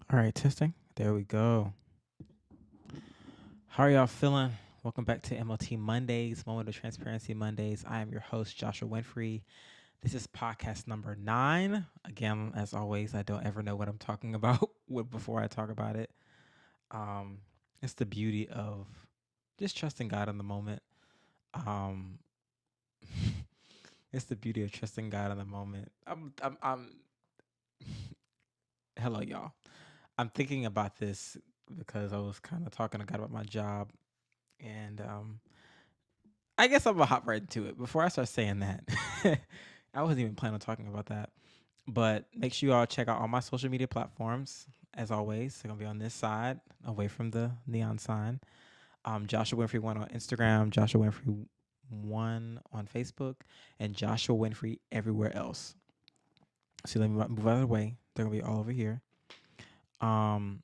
All right, testing. There we go. How are y'all feeling? Welcome back to MOT Mondays, Moment of Transparency Mondays. I am your host, Joshua Winfrey. This is podcast number 9. Again, as always, I don't ever know what I'm talking about before I talk about it. Um, it's the beauty of just trusting God in the moment. Um, it's the beauty of trusting God in the moment. Hello, y'all. I'm thinking about this because I was kind of talking to God about my job, and I guess I'm gonna hop right into it. Before I start saying that, I wasn't even planning on talking about that. But make sure you all check out all my social media platforms. As always, they're gonna be on this side, away from the neon sign. Joshua Winfrey one on Instagram, Joshua Winfrey one on Facebook, and Joshua Winfrey everywhere else. So let me move out of the way. They're gonna be all over here. Um,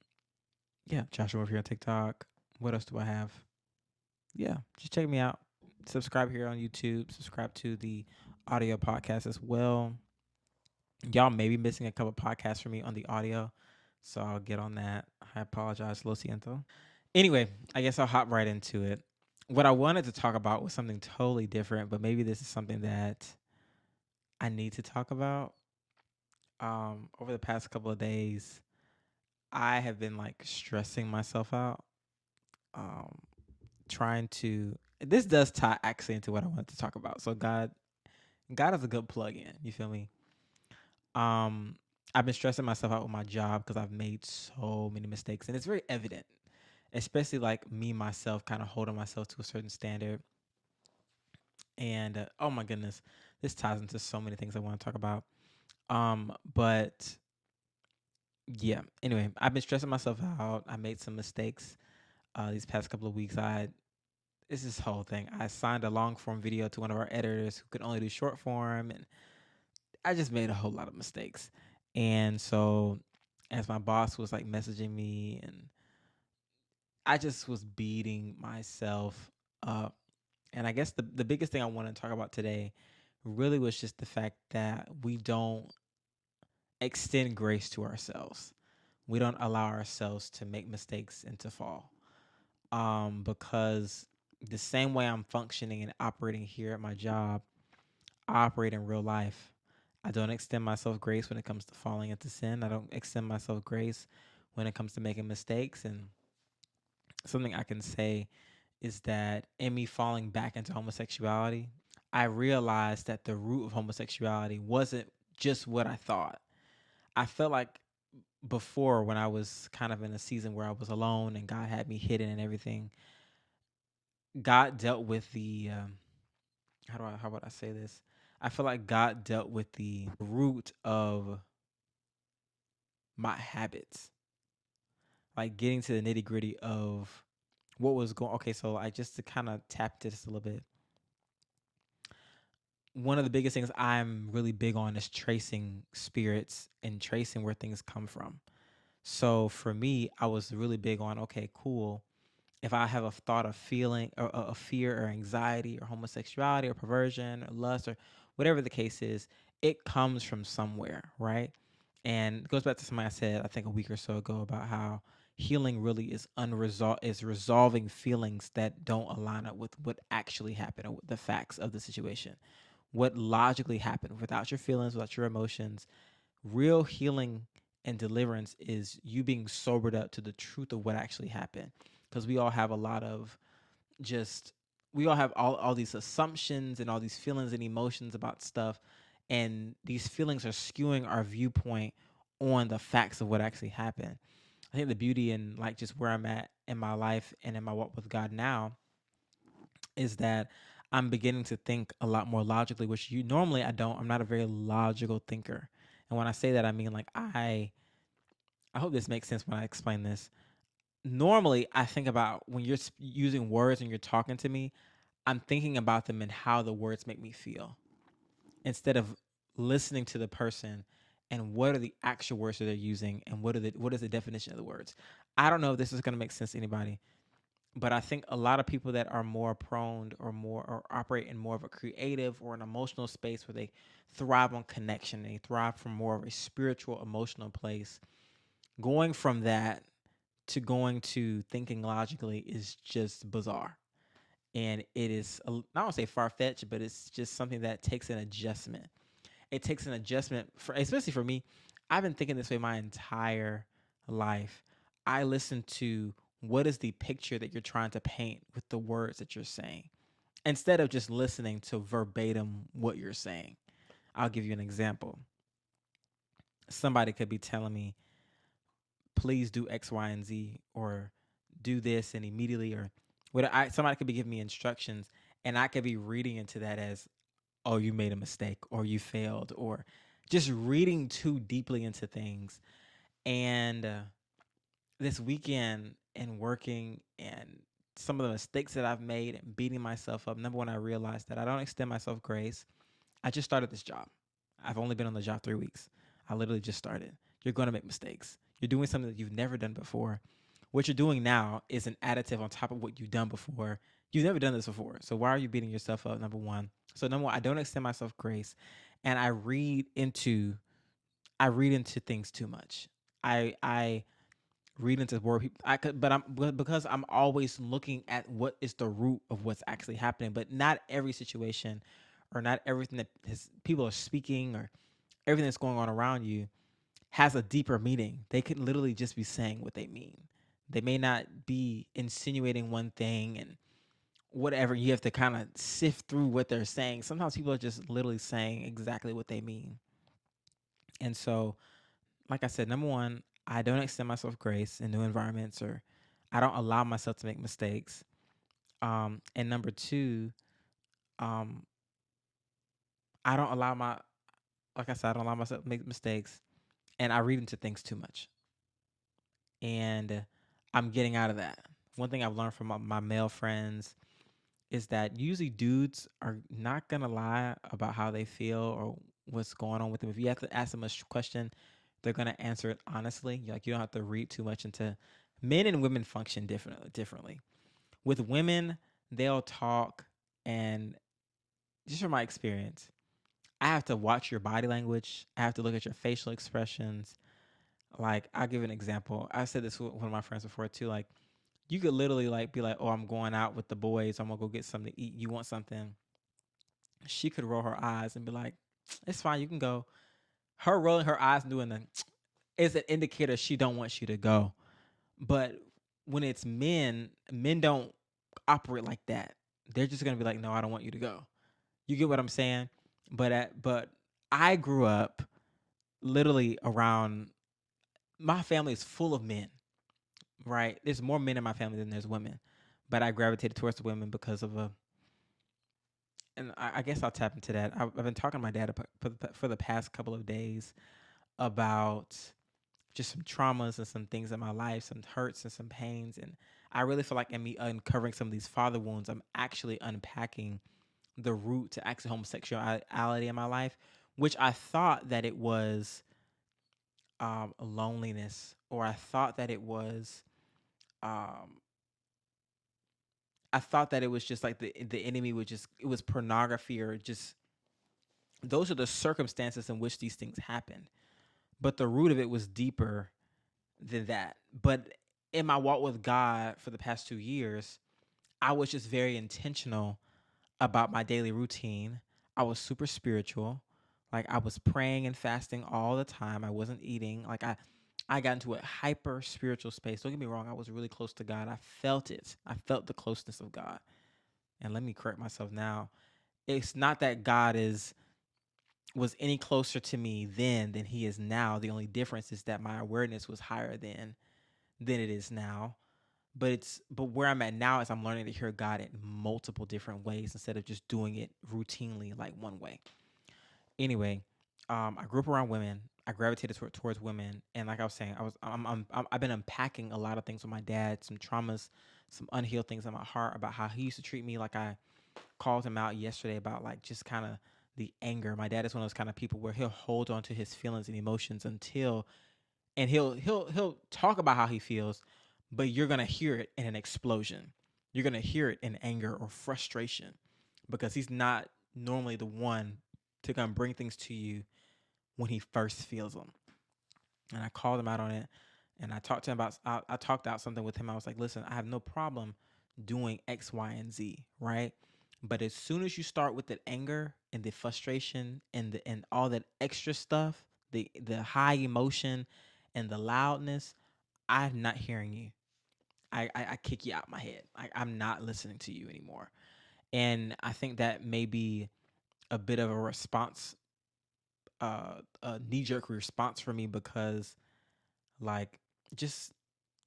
yeah, Joshua Winfrey on TikTok. What else do I have? Yeah, just check me out. Subscribe here on YouTube. Subscribe to the audio podcast as well. Y'all may be missing a couple podcasts from me on the audio, so I'll get on that. I apologize, lo siento. Anyway, I guess I'll hop right into it. What I wanted to talk about was something totally different, but maybe this is something that I need to talk about. Over the past couple of days, I have been like stressing myself out, um, trying to. This does tie actually into what I wanted to talk about. So God is a good plug-in. You feel me? Um, I've been stressing myself out with my job because I've made so many mistakes, and it's very evident, especially like me myself, kind of holding myself to a certain standard. And oh my goodness, this ties into so many things I want to talk about. But yeah. Anyway, I've been stressing myself out. I made some mistakes these past couple of weeks. It's this whole thing. I signed a long form video to one of our editors who could only do short form, and I just made a whole lot of mistakes. And so as my boss was like messaging me, and I just was beating myself up. And I guess the biggest thing I want to talk about today really was just the fact that we don't extend grace to ourselves. We don't allow ourselves to make mistakes and to fall. Because the same way I'm functioning and operating here at my job, I operate in real life. I don't extend myself grace when it comes to falling into sin. I don't extend myself grace when it comes to making mistakes. And something I can say is that in me falling back into homosexuality, I realized that the root of homosexuality wasn't just what I thought. I felt like before, when I was kind of in a season where I was alone and God had me hidden and everything, God dealt with the how would I say this? I feel like God dealt with the root of my habits, like getting to the nitty gritty of what was going. Okay, so I just to kind of tap this a little bit. One of the biggest things I'm really big on is tracing spirits and tracing where things come from. So for me, I was really big on, okay, cool. If I have a thought of feeling or a fear or anxiety or homosexuality or perversion or lust or whatever the case is, it comes from somewhere, right? And it goes back to something I said I think a week or so ago about how healing really is unresolved, is resolving feelings that don't align up with what actually happened or the facts of the situation, what logically happened without your feelings, without your emotions. Real healing and deliverance is you being sobered up to the truth of what actually happened. Because we all have a lot of just, we all have all these assumptions and all these feelings and emotions about stuff. And these feelings are skewing our viewpoint on the facts of what actually happened. I think the beauty in like just where I'm at in my life and in my walk with God now is that I'm beginning to think a lot more logically, which you normally I don't. I'm not a very logical thinker. And when I say that, I mean like I hope this makes sense when I explain this. Normally, I think about when you're using words and you're talking to me, I'm thinking about them and how the words make me feel instead of listening to the person and what are the actual words that they're using and what is the definition of the words. I don't know if this is going to make sense to anybody, but I think a lot of people that are more prone or operate in more of a creative or an emotional space where they thrive on connection, they thrive from more of a spiritual emotional place. Going from that to going to thinking logically is just bizarre. And it is, I don't say far fetched, but it's just something that takes an adjustment. It takes an adjustment, for, especially for me. I've been thinking this way my entire life. I listen to what is the picture that you're trying to paint with the words that you're saying instead of just listening to verbatim what you're saying. I'll give you an example. Somebody could be telling me, please do X, Y, and Z, or do this and immediately, or somebody could be giving me instructions, and I could be reading into that as, oh, you made a mistake, or you failed, or just reading too deeply into things. And this weekend and working and some of the mistakes that I've made and beating myself up, number one, I realized that I don't extend myself grace. I just started this job. I've only been on the job 3 weeks. I literally just started. You're going to make mistakes. You're doing something that you've never done before. What you're doing now is an additive on top of what you've done before. You've never done this before. So why are you beating yourself up? Number one. So number one, I don't extend myself grace, and I read into things too much. I read into word people. But because I'm always looking at what is the root of what's actually happening. But not every situation, or not everything that people are speaking, or everything that's going on around you has a deeper meaning. They could literally just be saying what they mean. They may not be insinuating one thing and whatever. You have to kind of sift through what they're saying. Sometimes people are just literally saying exactly what they mean. And so, like I said, number one, I don't extend myself grace in new environments, or I don't allow myself to make mistakes. And number two, um, I don't allow my, like I said, I don't allow myself to make mistakes, and I read into things too much. And I'm getting out of that. One thing I've learned from my male friends is that usually dudes are not gonna lie about how they feel or what's going on with them. If you have to ask them a question, they're gonna answer it honestly. Like, you don't have to read too much into. Men and women function differently. With women, they'll talk, and just from my experience, I have to watch your body language. I have to look at your facial expressions. Like, I'll give an example. I said this with one of my friends before too. Like, you could literally like be like, "Oh, I'm going out with the boys. I'm gonna go get something to eat. You want something?" She could roll her eyes and be like, "It's fine. You can go." Her rolling her eyes and doing the is an indicator she don't want you to go. But when it's men, men don't operate like that. They're just gonna be like, "No, I don't want you to go." You get what I'm saying? But I grew up literally around, my family is full of men, right? There's more men in my family than there's women, but I gravitated towards the women because of a. And I guess I'll tap into that. I've been talking to my dad for the past couple of days about just some traumas and some things in my life, some hurts and some pains. And I really feel like in me uncovering some of these father wounds, I'm actually unpacking the root to actually homosexuality in my life, which I thought that it was loneliness, or um, I thought that it was just like the enemy would just, it was pornography, or just those are the circumstances in which these things happened. But the root of it was deeper than that. But in my walk with God for the past 2 years, I was just very intentional about my daily routine. I was super spiritual. Like, I was praying and fasting all the time. I wasn't eating. Like, I got into a hyper spiritual space. Don't get me wrong, I was really close to God. I felt it. I felt the closeness of God. And let me correct myself now. It's not that God was any closer to me then than he is now. The only difference is that my awareness was higher then than it is now. But where I'm at now is I'm learning to hear God in multiple different ways instead of just doing it routinely like one way. Anyway, I grew up around women. I gravitated towards women, and like I was saying, I've been unpacking a lot of things with my dad, some traumas, some unhealed things in my heart about how he used to treat me. Like, I called him out yesterday about like just kind of the anger. My dad is one of those kind of people where he'll hold on to his feelings and emotions until, and he'll talk about how he feels, but you're gonna hear it in an explosion. You're gonna hear it in anger or frustration, because he's not normally the one to come bring things to you when he first feels them. And I called him out on it. And I talked to him about, I talked out something with him. I was like, listen, I have no problem doing X, Y, and Z, right? But as soon as you start with the anger and the frustration and all that extra stuff, the high emotion and the loudness, I'm not hearing you. I kick you out my head. I'm not listening to you anymore. And I think that may be a bit of a response, a knee jerk response for me because, like, just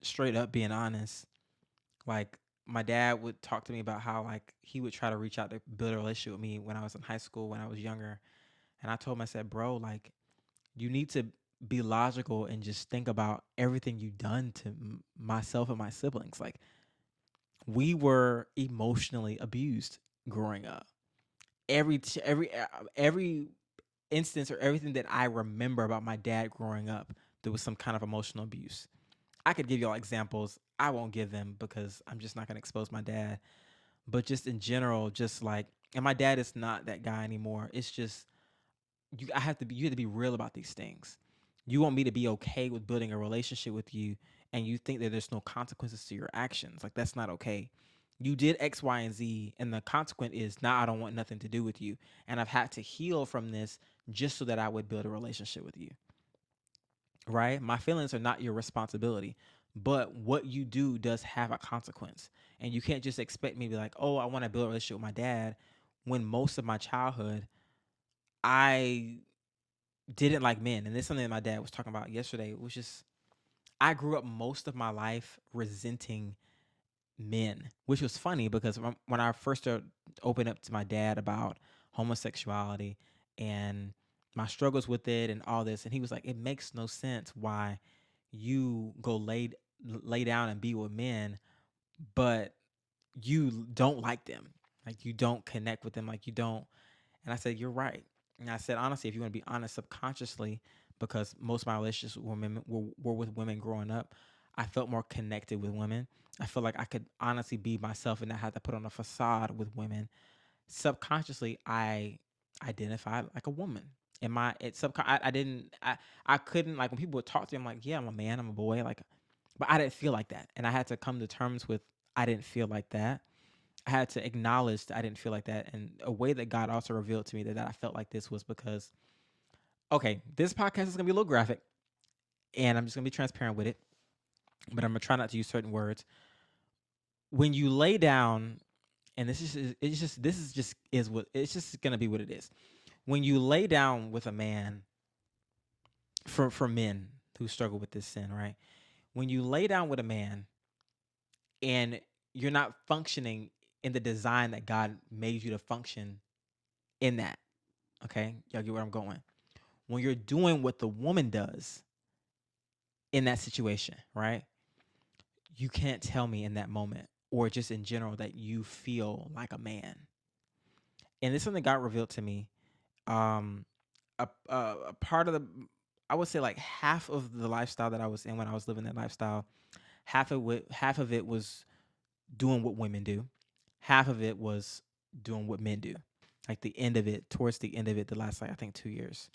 straight up being honest, like, my dad would talk to me about how, like, he would try to reach out to build a relationship with me when I was in high school, when I was younger. And I told him, I said, bro, like, you need to be logical and just think about everything you've done to myself and my siblings. Like, we were emotionally abused growing up. Every instance or everything that I remember about my dad growing up, there was some kind of emotional abuse. I could give y'all examples. I won't give them because I'm just not going to expose my dad. But just in general, just like, and my dad is not that guy anymore. It's just you have to be real about these things. You want me to be okay with building a relationship with you, and you think that there's no consequences to your actions. Like, that's not okay. You did X, Y, and Z, and the consequence is now I don't want nothing to do with you. And I've had to heal from this just so that I would build a relationship with you. Right? My feelings are not your responsibility, but what you do does have a consequence. And you can't just expect me to be like, oh, I want to build a relationship with my dad when most of my childhood I didn't like men. And this is something that my dad was talking about yesterday. It was just, I grew up most of my life resenting men, which was funny because when I first started opening up to my dad about homosexuality and my struggles with it and all this, and he was like, it makes no sense why you go lay down and be with men, but you don't like them. Like, you don't connect with them. Like, you don't. And I said, you're right. And I said, honestly, if you want to be honest, subconsciously, because most of my relationships with women were with women growing up, I felt more connected with women. I feel like I could honestly be myself and not have to put on a facade with women. Subconsciously, I identified like a woman. And I didn't, I couldn't, like, when people would talk to me, I'm like, yeah, I'm a man, I'm a boy. Like, but I didn't feel like that. And I had to come to terms with, I didn't feel like that. I had to acknowledge that I didn't feel like that. And a way that God also revealed to me that I felt like this was because, okay, this podcast is going to be a little graphic and I'm just going to be transparent with it, but I'm going to try not to use certain words. When you lay down, and this is just is what it's just going to be what it is. When you lay down with a man, for men who struggle with this sin, right? When you lay down with a man and you're not functioning in the design that God made you to function in that, okay? Y'all get where I'm going. When you're doing what the woman does in that situation, right? You can't tell me in that moment or just in general that you feel like a man. And this is something God revealed to me. A part of I would say like half of the lifestyle that I was in when I was living that lifestyle, half of it was doing what women do. Half of it was doing what men do. Like the end of it, towards the end of it, the last, like, I think 2 years.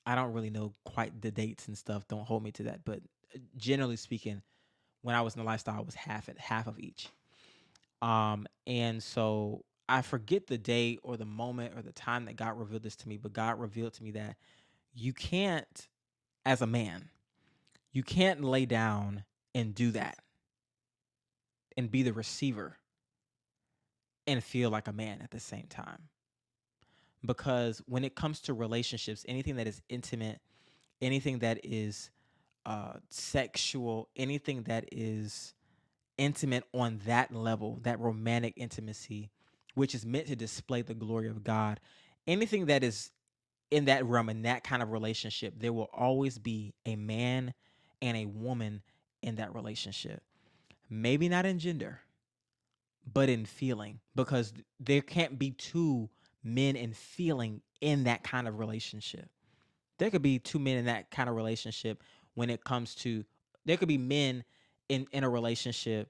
I don't really know quite the dates and stuff. Don't hold me to that. But generally speaking, when I was in the lifestyle, it was half of each. And so I forget the day or the moment or the time that God revealed this to me, but God revealed to me that you can't, as a man, you can't lay down and do that and be the receiver and feel like a man at the same time. Because when it comes to relationships, anything that is intimate, anything that is sexual, anything that is intimate on that level, that romantic intimacy, which is meant to display the glory of God, anything that is in that realm, in that kind of relationship, there will always be a man and a woman in that relationship. Maybe not in gender, but in feeling, because there can't be two men in feeling in that kind of relationship. There could be two men in that kind of relationship when it comes to, there could be men in a relationship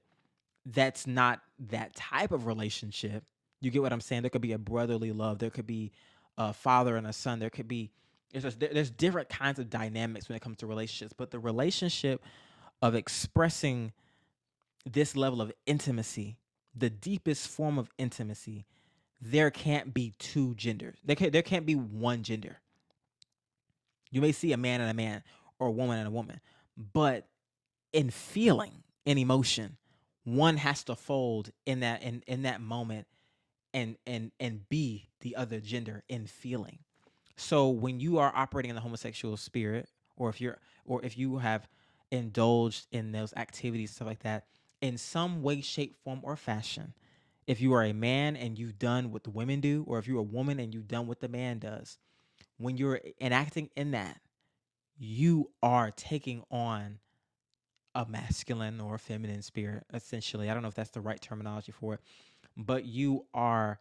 that's not that type of relationship. You get what I'm saying? There could be a brotherly love. There could be a father and a son. There could be There's different kinds of dynamics when it comes to relationships, but the relationship of expressing this level of intimacy, the deepest form of intimacy, there can't be two genders. There can't be one gender. You may see a man and a man or a woman and a woman, but in feeling, in emotion, one has to fold in that moment and be the other gender in feeling. So when you are operating in the homosexual spirit, or if you have indulged in those activities, stuff like that, in some way, shape, form, or fashion, if you are a man and you've done what the women do, or if you're a woman and you've done what the man does, when you're enacting in that, you are taking on a masculine or a feminine spirit, essentially. I don't know if that's the right terminology for it, but you are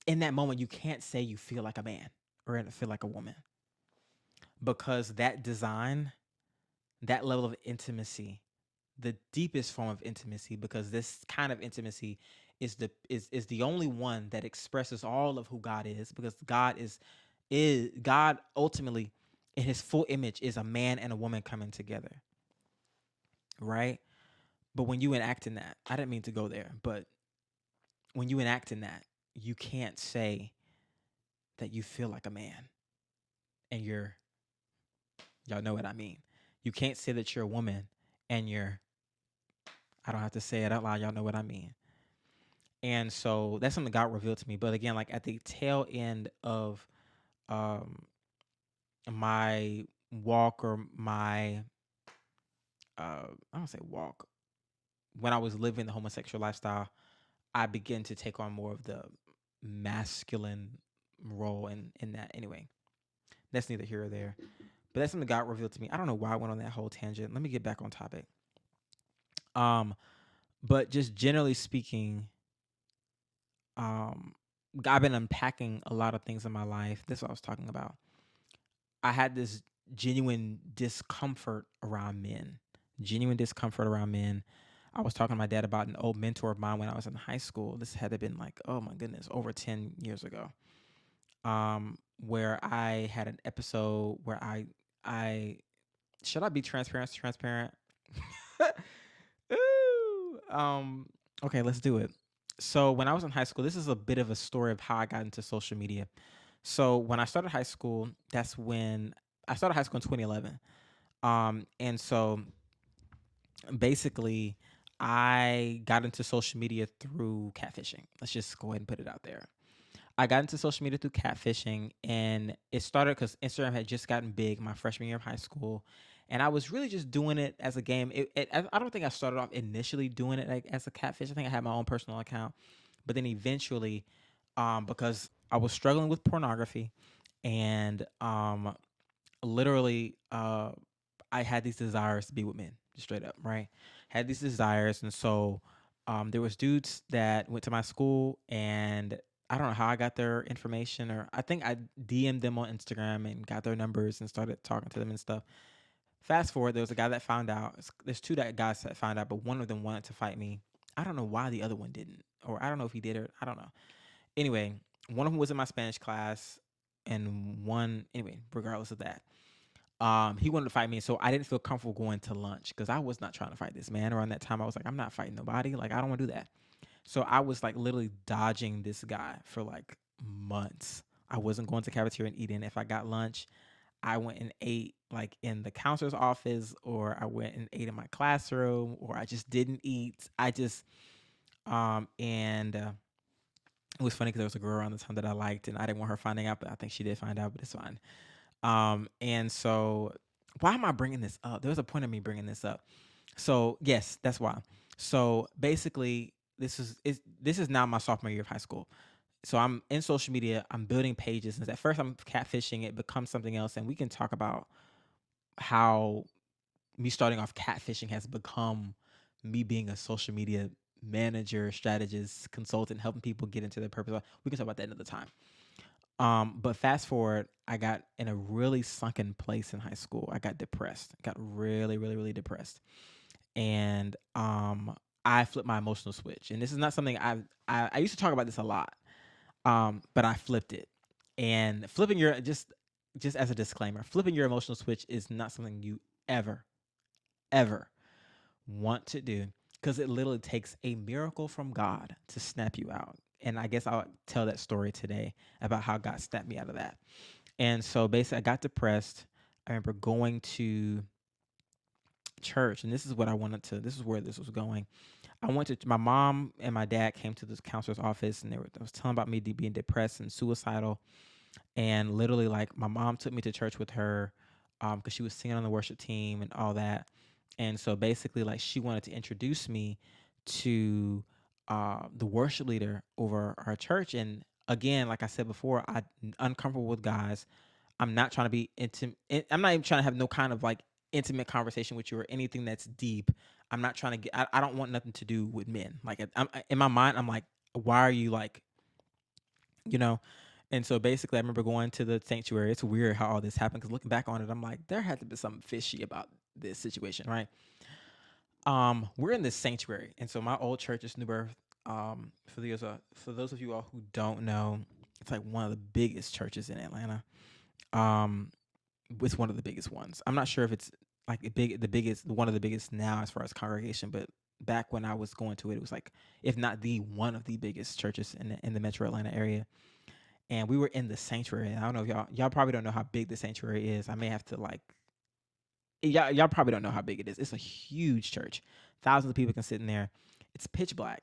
in that moment, you can't say you feel like a man or feel like a woman, because that design, that level of intimacy, the deepest form of intimacy, because this kind of intimacy is the only one that expresses all of who God is, because God ultimately in his full image is a man and a woman coming together, right? But when you enact in that, I didn't mean to go there, but when you enact in that, you can't say that you feel like a man and y'all know what I mean. You can't say that you're a woman and I don't have to say it out loud. Y'all know what I mean. And so that's something God revealed to me. But again, like at the tail end of um, my walk, or my, I don't say walk, when I was living the homosexual lifestyle, I began to take on more of the masculine role in that. Anyway, that's neither here or there. But that's something God revealed to me. I don't know why I went on that whole tangent. Let me get back on topic. Um, but just generally speaking, um, I've been unpacking a lot of things in my life. That's what I was talking about. I had this genuine discomfort around men. Genuine discomfort around men. I was talking to my dad about an old mentor of mine when I was in high school. This had to have been like, oh my goodness, over 10 years ago. Where I had an episode where I should I be transparent? Transparent. Ooh, okay, let's do it. So when I was in high school, this is a bit of a story of how I got into social media. So when I started high school, that's when I started high school in 2011. And so basically, I got into social media through catfishing. Let's just go ahead and put it out there. I got into social media through catfishing, and it started because Instagram had just gotten big my freshman year of high school, and I was really just doing it as a game. I don't think I started off initially doing it like as a catfish. I think I had my own personal account, but then eventually, because I was struggling with pornography, and literally, I had these desires to be with men, just straight up, right? Had these desires, and so there was dudes that went to my school, and I don't know how I got their information, or I think I DM'd them on Instagram and got their numbers and started talking to them and stuff. Fast forward, there was a guy that found out. There's two guys that found out, but one of them wanted to fight me. I don't know why the other one didn't, or I don't know if he did, or I don't know. Anyway, one of them was in my Spanish class, and one, anyway, regardless of that, he wanted to fight me, so I didn't feel comfortable going to lunch because I was not trying to fight this man. Around that time, I was like, I'm not fighting nobody. Like, I don't want to do that. So I was like literally dodging this guy for like months. I wasn't going to cafeteria and eating. If I got lunch, I went and ate like in the counselor's office, or I went and ate in my classroom, or I just didn't eat. I just and it was funny because there was a girl around the time that I liked, and I didn't want her finding out, but I think she did find out, but it's fine. And so why am I bringing this up? There was a point of me bringing this up. So yes, that's why. So basically, this is now my sophomore year of high school. So I'm in social media. I'm building pages, and at first I'm catfishing. It becomes something else, and we can talk about how me starting off catfishing has become me being a social media manager, strategist, consultant, helping people get into their purpose. We can talk about that another time. But fast forward, I got in a really sunken place in high school. I got depressed. Got really, really, really depressed. And I flipped my emotional switch. And this is not something I used to talk about this a lot. But I flipped it. And flipping your just as a disclaimer, flipping your emotional switch is not something you ever ever want to do, because it literally takes a miracle from God to snap you out. And I guess I'll tell that story today about how God snapped me out of that. And so basically, I got depressed. I remember going to church, and this is what I wanted to. This is where this was going. I went to my mom and my dad came to this counselor's office, and they was telling about me being depressed and suicidal. And literally, like, my mom took me to church with her, because she was singing on the worship team and all that. And so basically, like, she wanted to introduce me to the worship leader over our church. And again, like I said before, I'm uncomfortable with guys. I'm not trying to be intimate. I'm not even trying to have no kind of like intimate conversation with you or anything that's deep. I'm not trying to get. I don't want nothing to do with men. Like, in my mind, I'm like, why are you like, you know? And so basically, I remember going to the sanctuary. It's weird how all this happened, because looking back on it, I'm like, there had to be something fishy about this situation, right? We're in this sanctuary, and so my old church is New Birth. For those of you all who don't know, it's like one of the biggest churches in Atlanta. Um, it's one of the biggest ones. I'm not sure if it's like the biggest, one of the biggest now as far as congregation, but back when I was going to it, it was like, if not the one of the biggest churches in the Metro Atlanta area. And we were in the sanctuary. And I don't know if y'all probably don't know how big the sanctuary is. I may have to like, y'all probably don't know how big it is. It's a huge church. Thousands of people can sit in there. It's pitch black.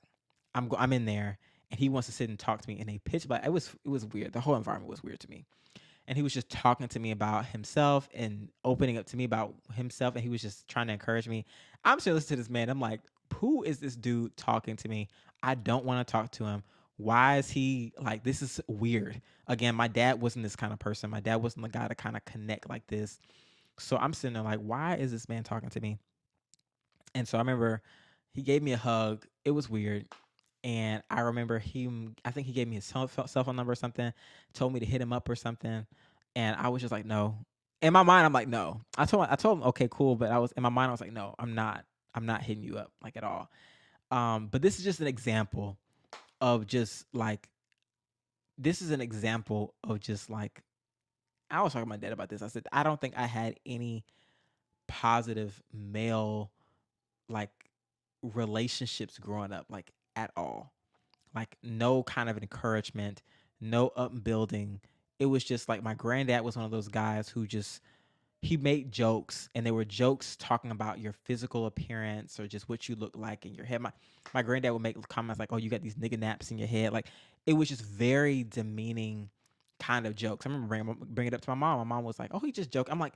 I'm in there, and he wants to sit and talk to me in a pitch black. It was weird. The whole environment was weird to me. And he was just talking to me about himself and opening up to me about himself, and he was just trying to encourage me. I'm still listening to this man. I'm like, who is this dude talking to me? I don't want to talk to him. Why is he like, this is weird? Again, my dad wasn't this kind of person. My dad wasn't the guy to kind of connect like this. So I'm sitting there like, why is this man talking to me? And so I remember he gave me a hug. It was weird. And I remember I think he gave me his cell phone number or something, told me to hit him up or something. And I was just like, no. In my mind, I'm like, no. I told him, okay, cool. But in my mind, I was like, no, I'm not hitting you up like at all. But this is just an example of just like, this is an example of just like, I was talking to my dad about this. I said, I don't think I had any positive male like relationships growing up, like at all. Like, no kind of encouragement, no upbuilding. It was just like, my granddad was one of those guys who just, he made jokes, and they were jokes talking about your physical appearance or just what you look like in your head. My granddad would make comments like, "Oh, you got these nigga naps in your head." Like, it was just very demeaning kind of jokes. I remember bringing it up to my mom. My mom was like, "Oh, he just joked." I'm like,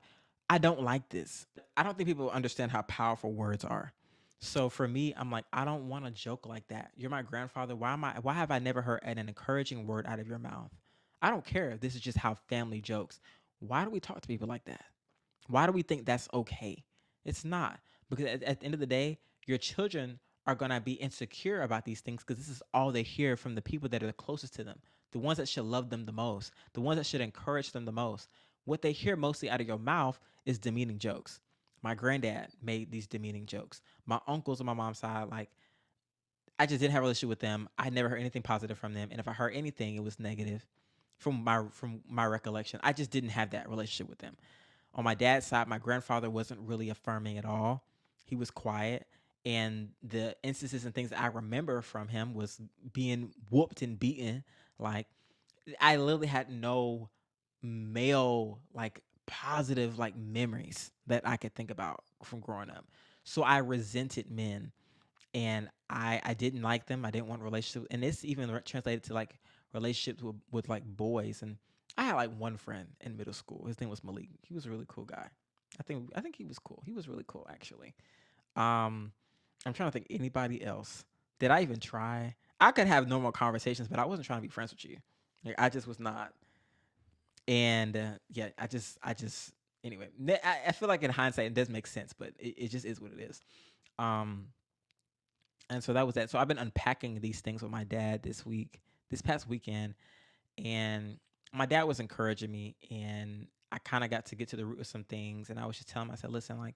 I don't like this. I don't think people understand how powerful words are. So for me, I'm like, I don't want to joke like that. You're my grandfather. Why have I never heard an encouraging word out of your mouth? I don't care if this is just how family jokes. Why do we talk to people like that? Why do we think that's okay? It's not. Because at the end of the day, your children are going to be insecure about these things, because this is all they hear from the people that are the closest to them, the ones that should love them the most, the ones that should encourage them the most. What they hear mostly out of your mouth is demeaning jokes. My granddad made these demeaning jokes. My uncles on my mom's side, like, I just didn't have a relationship with them. I never heard anything positive from them, and if I heard anything, it was negative. From my recollection, I just didn't have that relationship with them. On my dad's side, my grandfather wasn't really affirming at all. He was quiet. And the instances and things that I remember from him was being whooped and beaten. Like, I literally had no male, like, positive, like, memories that I could think about from growing up. So I resented men, and I didn't like them. I didn't want relationships, and this even translated to like relationships with like boys. And I had like one friend in middle school. His name was Malik. He was a really cool guy. I think he was cool. He was really cool, actually. Um, I'm trying to think anybody else. Did I even try? I could have normal conversations, but I wasn't trying to be friends with you. Like, I just was not. And yeah, I just anyway. I feel like in hindsight it does make sense, but it just is what it is. Um, and so that was that. So I've been unpacking these things with my dad this past weekend, and my dad was encouraging me, and I kind of got to get to the root of some things. And I was just telling him, I said, listen, like,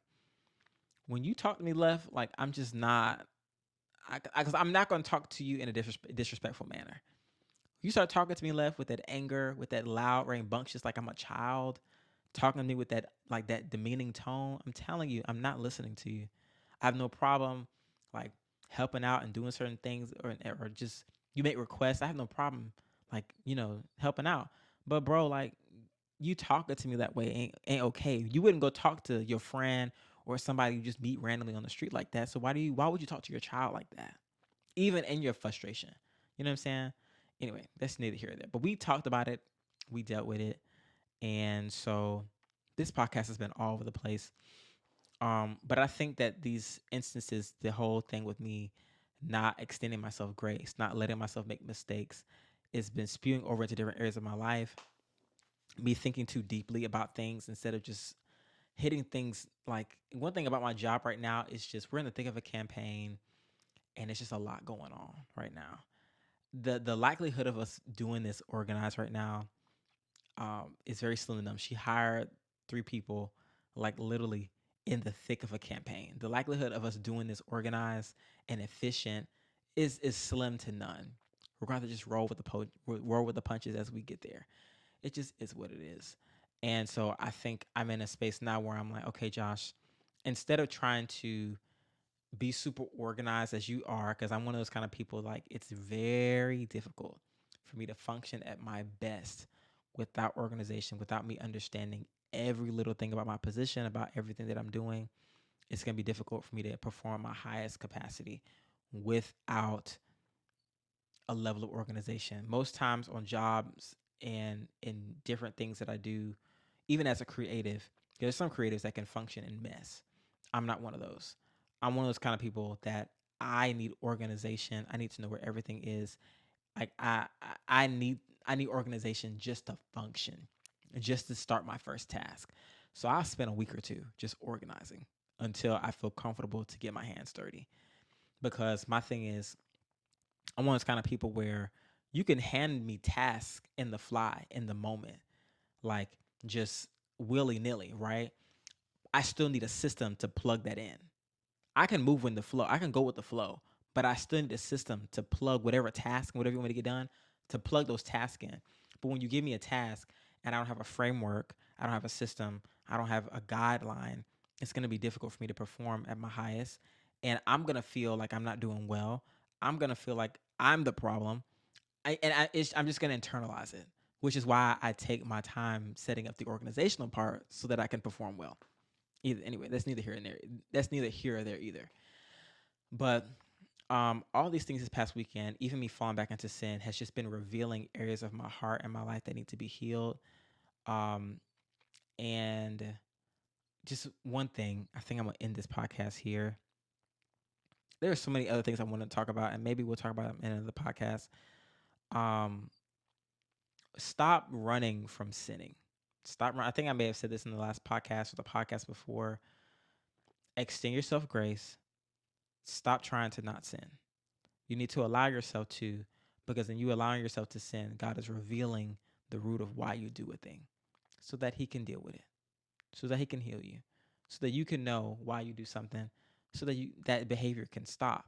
when you talk to me left, like, I'm just not, because I'm not going to talk to you in a disrespectful manner. You start talking to me left with that anger, with that loud, rambunctious, like I'm a child, talking to me with that like that demeaning tone. I'm telling you, I'm not listening to you. I have no problem like helping out and doing certain things, or just you make requests. I have no problem like helping out. But bro, like you talking to me that way ain't okay. You wouldn't go talk to your friend or somebody you just meet randomly on the street like that. So why would you talk to your child like that? Even in your frustration. You know what I'm saying? Anyway, that's neither here nor there. But we talked about it, we dealt with it, and so this podcast has been all over the place. But I think that these instances, the whole thing with me not extending myself grace, not letting myself make mistakes, it's been spewing over into different areas of my life. Me thinking too deeply about things instead of just hitting things. Like one thing about my job right now is just we're in the thick of a campaign, and it's just a lot going on right now. The likelihood of us doing this organized right now is very slim to none. She hired 3 people, like literally in the thick of a campaign. The likelihood of us doing this organized and efficient is slim to none. We're going to just roll with the punches as we get there. It just is what it is. And so I think I'm in a space now where I'm like, okay, Josh, instead of trying to be super organized as you are, because I'm one of those kind of people, like it's very difficult for me to function at my best without organization, without me understanding every little thing about my position, about everything that I'm doing. It's going to be difficult for me to perform my highest capacity without a level of organization. Most times on jobs and in different things that I do, even as a creative, there's some creatives that can function in mess. I'm not one of those. I'm one of those kind of people that I need organization. I need to know where everything is. Like I need I need organization just to function, just to start my first task. So I'll spend a week or two just organizing until I feel comfortable to get my hands dirty. Because my thing is, I'm one of those kind of people where you can hand me tasks in the fly, in the moment, like just willy nilly, right? I still need a system to plug that in. I can move in the flow. I can go with the flow, but I still need a system to plug whatever task, whatever you want me to get done, to plug those tasks in. But when you give me a task and I don't have a framework, I don't have a system, I don't have a guideline, it's going to be difficult for me to perform at my highest. And I'm going to feel like I'm not doing well. I'm going to feel like I'm the problem. I'm just going to internalize it, which is why I take my time setting up the organizational part so that I can perform well. Anyway, that's neither here and there. That's neither here or there either. But all these things this past weekend, even me falling back into sin, has just been revealing areas of my heart and my life that need to be healed. Um, and just one thing, I think I'm gonna end this podcast here. There are so many other things I want to talk about, and maybe we'll talk about them in another podcast. Um, Stop running from sinning. I think I may have said this in the last podcast or the podcast before. Extend yourself grace. Stop trying to not sin. You need to allow yourself to, because in you allowing yourself to sin, God is revealing the root of why you do a thing so that He can deal with it, so that He can heal you, so that you can know why you do something, so that that behavior can stop.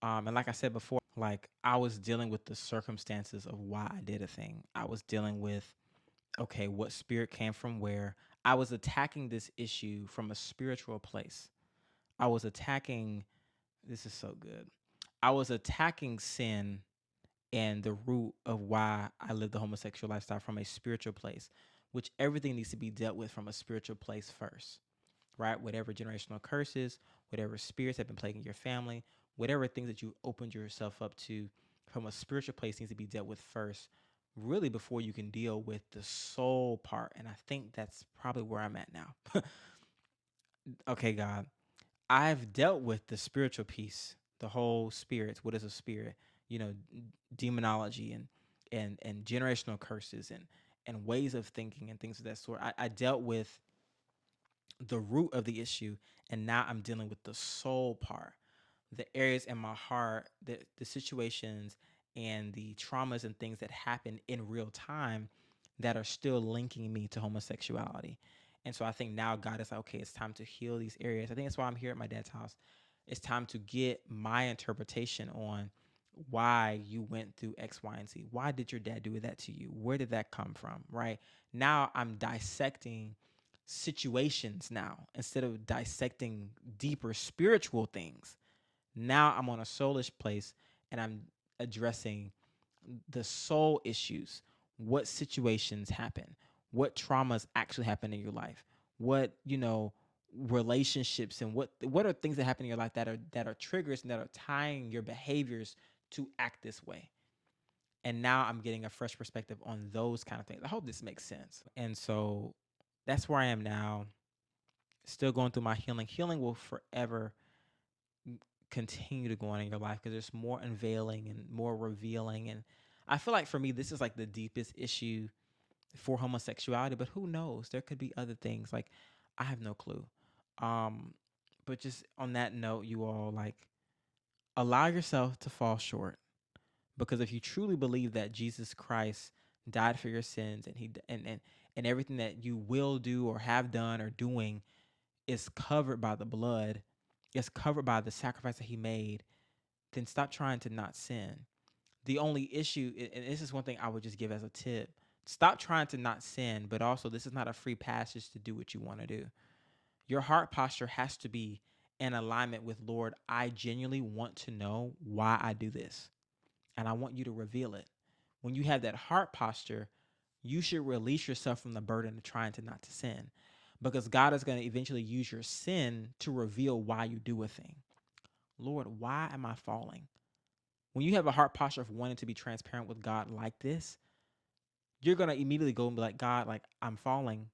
And like I said before, like I was dealing with the circumstances of why I did a thing. I was dealing with, okay, what spirit came from where. I was attacking this issue from a spiritual place. I was attacking, this is so good. I was attacking sin and the root of why I live the homosexual lifestyle from a spiritual place, which everything needs to be dealt with from a spiritual place first, right? Whatever generational curses, whatever spirits have been plaguing your family, whatever things that you opened yourself up to from a spiritual place needs to be dealt with first, really before you can deal with the soul part. And I think that's probably where I'm at now. Okay, God, I've dealt with the spiritual piece, the whole spirits. What is a spirit? Demonology and generational curses and ways of thinking and things of that sort. I dealt with the root of the issue, and now I'm dealing with the soul part, the areas in my heart, the situations and the traumas and things that happen in real time that are still linking me to homosexuality. And so I think now God is like, okay, it's time to heal these areas. I think that's why I'm here at my dad's house. It's time to get my interpretation on why you went through X, Y, and Z. Why did your dad do that to you? Where did that come from? Right? Now I'm dissecting situations now instead of dissecting deeper spiritual things. Now I'm on a soulish place and I'm addressing the soul issues. What situations happen? What traumas actually happen in your life? What, relationships, and what are things that happen in your life that are triggers and that are tying your behaviors to act this way? And now I'm getting a fresh perspective on those kind of things. I hope this makes sense. And so that's where I am now, still going through my healing. Healing will forever continue to go on in your life because there's more unveiling and more revealing. And I feel like for me, this is like the deepest issue for homosexuality, but who knows? There could be other things. Like, I have no clue. Um, but just on that note, you all, like, allow yourself to fall short, because if you truly believe that Jesus Christ died for your sins, and and everything that you will do or have done or doing is covered by the blood, is covered by the sacrifice that he made, then stop trying to not sin. The only issue, and this is one thing I would just give as a tip: stop trying to not sin, but also this is not a free passage to do what you want to do. Your heart posture has to be in alignment with, Lord, I genuinely want to know why I do this, and I want you to reveal it. When you have that heart posture, you should release yourself from the burden of trying to not to sin, because God is going to eventually use your sin to reveal why you do a thing. Lord, why am I falling? When you have a heart posture of wanting to be transparent with God like this, you're going to immediately go and be like, God, like, I'm falling.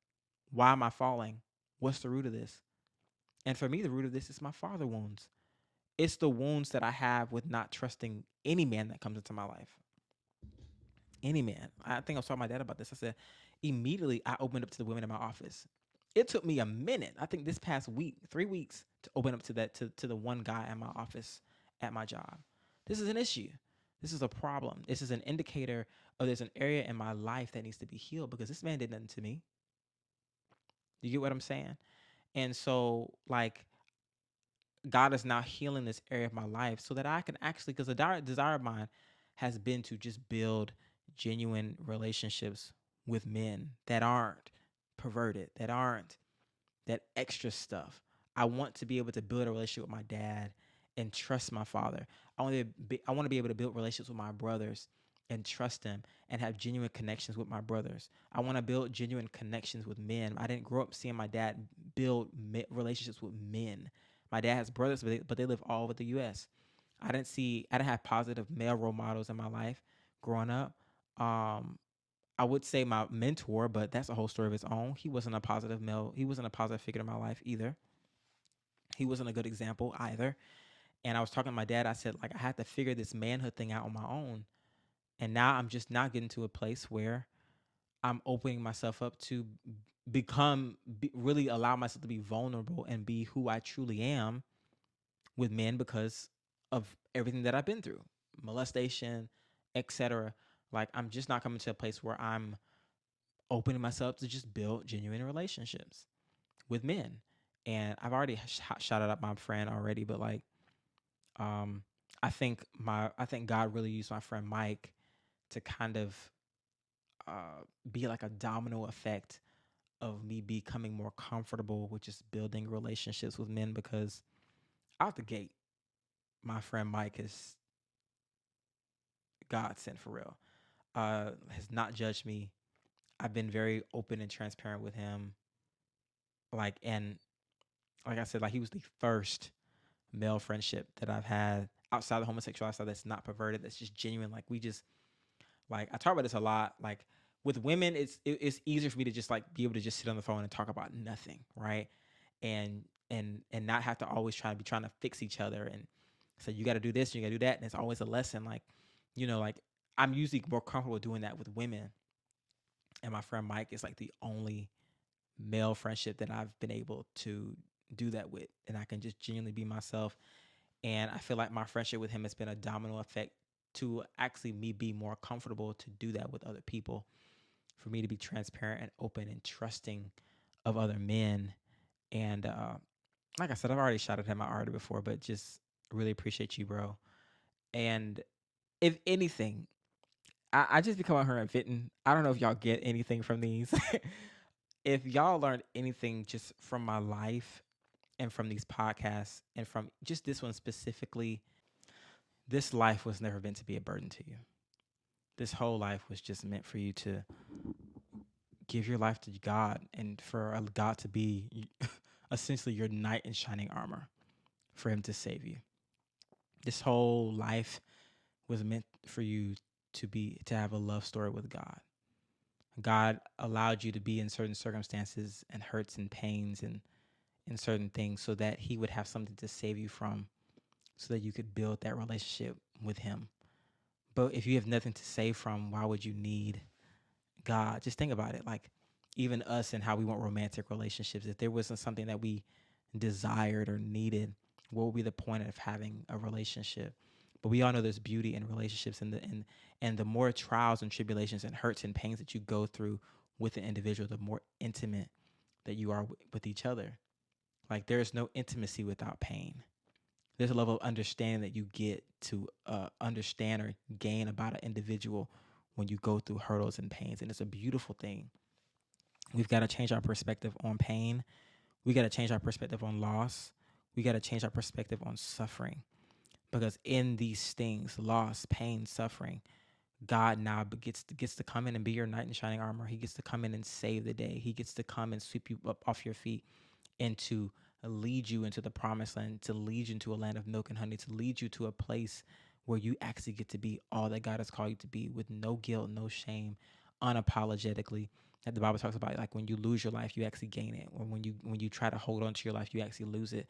Why am I falling? What's the root of this? And for me, the root of this is my father wounds. It's the wounds that I have with not trusting any man that comes into my life. Any man. I think I was talking to my dad about this. I said, immediately I opened up to the women in my office. It took me a minute. I think this past week, 3 weeks, to open up to that to the one guy in my office at my job. This is an issue. This is a problem. This is an indicator of there's an area in my life that needs to be healed, because this man did nothing to me. You get what I'm saying? And so, like, God is now healing this area of my life so that I can actually, because the desire of mine has been to just build genuine relationships with men that aren't perverted, that aren't that extra stuff. I want to be able to build a relationship with my dad and trust my father. I want to be able to build relationships with my brothers and trust them and have genuine connections with my brothers. I want to build genuine connections with men. I didn't grow up seeing my dad build relationships with men. My dad has brothers, but they live all over the U.S. I didn't have positive male role models in my life growing up. Um, I would say my mentor, but that's a whole story of its own. He wasn't a positive male. He wasn't a positive figure in my life either. He wasn't a good example either. And I was talking to my dad. I said, like, I had to figure this manhood thing out on my own. And now I'm just not getting to a place where I'm opening myself up to really allow myself to be vulnerable and be who I truly am with men, because of everything that I've been through, molestation, etc. Like, I'm just not coming to a place where I'm opening myself to just build genuine relationships with men. And I've already shouted out my friend already, but like, um, I think God really used my friend Mike to kind of be like a domino effect of me becoming more comfortable with just building relationships with men, because out the gate, my friend Mike is God sent for real. Has not judged me. I've been very open and transparent with him. And like I said, like, he was the first male friendship that I've had outside the homosexual lifestyle that's not perverted, that's just genuine. Like, we just, like, I talk about this a lot. Like, with women, it's easier for me to just, like, be able to just sit on the phone and talk about nothing, right? And not have to always trying to fix each other and say, you got to do this, you got to do that, and it's always a lesson. Like, like, I'm usually more comfortable doing that with women, and my friend Mike is like the only male friendship that I've been able to do that with, and I can just genuinely be myself. And I feel like my friendship with him has been a domino effect to actually me be more comfortable to do that with other people, for me to be transparent and open and trusting of other men. And like I said, I've already shouted him out already before, but just really appreciate you, bro. And If anything, I just be coming out here and venting. I don't know if y'all get anything from these. If y'all learned anything just from my life and from these podcasts and from just this one specifically, this life was never meant to be a burden to you. This whole life was just meant for you to give your life to God and for God to be essentially your knight in shining armor for Him to save you. This whole life was meant for you to have a love story with God. God allowed you to be in certain circumstances and hurts and pains and in certain things so that He would have something to save you from, so that you could build that relationship with Him. But if you have nothing to save from, why would you need God? Just think about it. Like, even us and how we want romantic relationships, if there wasn't something that we desired or needed, what would be the point of having a relationship? But we all know there's beauty in relationships, and the more trials and tribulations and hurts and pains that you go through with an individual, the more intimate that you are with each other. Like, there is no intimacy without pain. There's a level of understanding that you get to understand or gain about an individual when you go through hurdles and pains, and it's a beautiful thing. We've got to change our perspective on pain. We got to change our perspective on loss. We got to change our perspective on suffering, because in these things, loss, pain, suffering, God now gets to come in and be your knight in shining armor. He gets to come in and save the day. He gets to come and sweep you up off your feet and to lead you into the promised land, to lead you into a land of milk and honey, to lead you to a place where you actually get to be all that God has called you to be, with no guilt, no shame, unapologetically. That the Bible talks about, like, when you lose your life, you actually gain it. Or when you try to hold on to your life, you actually lose it.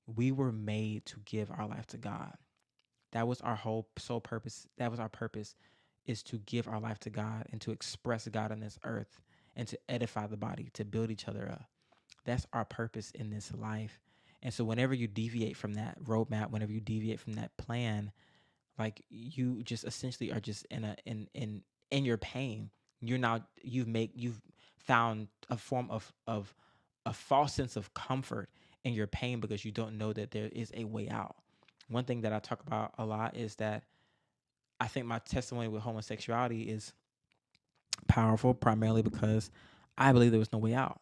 We were made to give our life to God. That was our whole sole purpose. That was our purpose, is to give our life to God and to express God on this earth and to edify the body, to build each other up. That's our purpose in this life. And so whenever you deviate from that roadmap, whenever you deviate from that plan, like, you just essentially are just in your pain. You've found a form of a false sense of comfort in your pain, because you don't know that there is a way out. One thing that I talk about a lot is that I think my testimony with homosexuality is powerful, primarily because I believe there was no way out.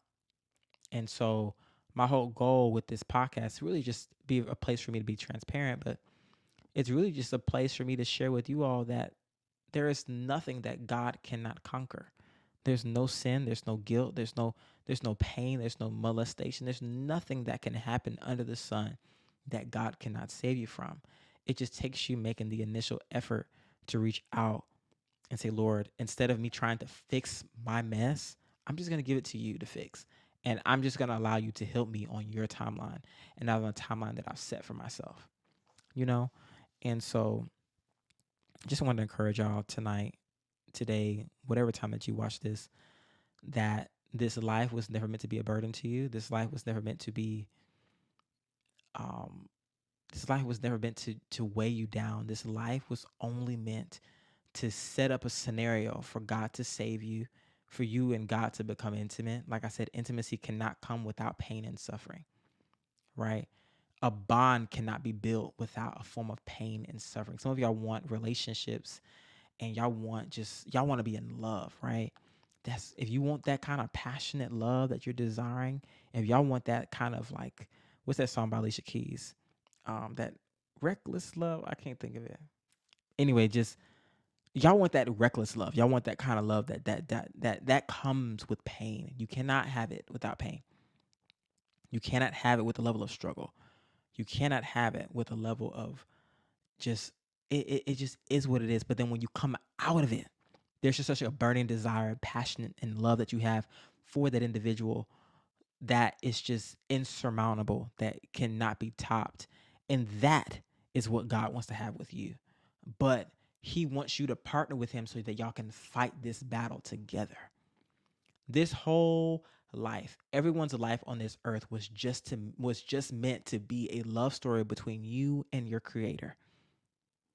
And so my whole goal with this podcast really just be a place for me to be transparent, but it's really just a place for me to share with you all that there is nothing that God cannot conquer. There's no sin, there's no guilt, there's no pain, there's no molestation, there's nothing that can happen under the sun that God cannot save you from. It just takes you making the initial effort to reach out and say, Lord, instead of me trying to fix my mess, I'm just going to give it to you to fix. And I'm just going to allow you to help me on your timeline and not on the timeline that I've set for myself, you know? And so just wanted to encourage y'all tonight, today, whatever time that you watch this, that this life was never meant to be a burden to you. This life was never meant to be, um, this life was never meant to weigh you down. This life was only meant to set up a scenario for God to save you, for you and God to become intimate. Like I said, intimacy cannot come without pain and suffering, right? A bond cannot be built without a form of pain and suffering. Some of y'all want relationships and y'all want to be in love, right? That's, if you want that kind of passionate love that you're desiring, if y'all want that kind of, like, what's that song by Alicia Keys? That reckless love. I can't think of it. Anyway, just y'all want that reckless love. Y'all want that kind of love that comes with pain. You cannot have it without pain. You cannot have it with a level of struggle. You cannot have it with a level of just it just is what it is. But then when you come out of it, there's just such a burning desire, passion, and love that you have for that individual that is just insurmountable, that cannot be topped. And that is what God wants to have with you. But He wants you to partner with Him so that y'all can fight this battle together. This whole life, everyone's life on this earth was just meant to be a love story between you and your Creator.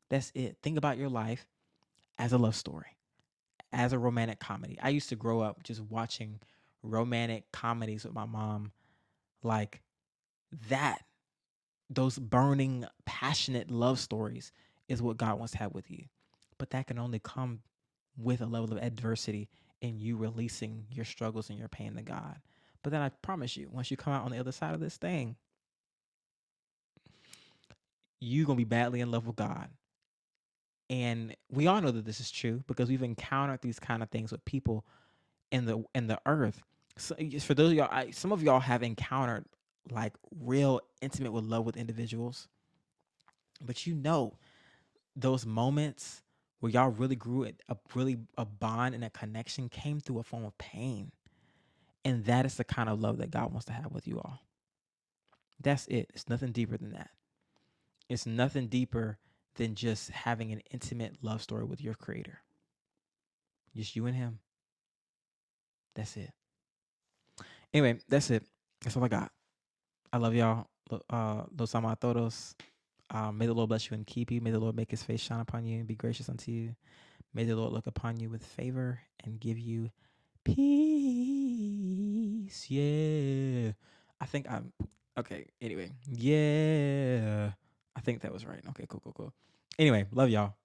That's it. Think about your life as a love story, as a romantic comedy. I used to grow up just watching romantic comedies with my mom, like that. Those burning, passionate love stories is what God wants to have with you. but that can only come with a level of adversity and you releasing your struggles and your pain to God. But then I promise you, once you come out on the other side of this thing, you're going to be badly in love with God. And we all know that this is true because we've encountered these kind of things with people in the earth. So just for those of y'all, some of y'all have encountered like real intimate with love with individuals, but those moments where y'all really grew a bond and a connection came through a form of pain, and that is the kind of love that God wants to have with you all. That's it. It's nothing deeper than that. It's nothing deeper than just having an intimate love story with your Creator. Just you and Him. That's it. Anyway, that's it. That's all I got. I love y'all. Los amo a todos. May the Lord bless you and keep you. May the Lord make His face shine upon you and be gracious unto you. May the Lord look upon you with favor and give you peace. Yeah. I think I'm okay. Anyway, yeah. I think that was right. Okay, cool. Anyway, love y'all.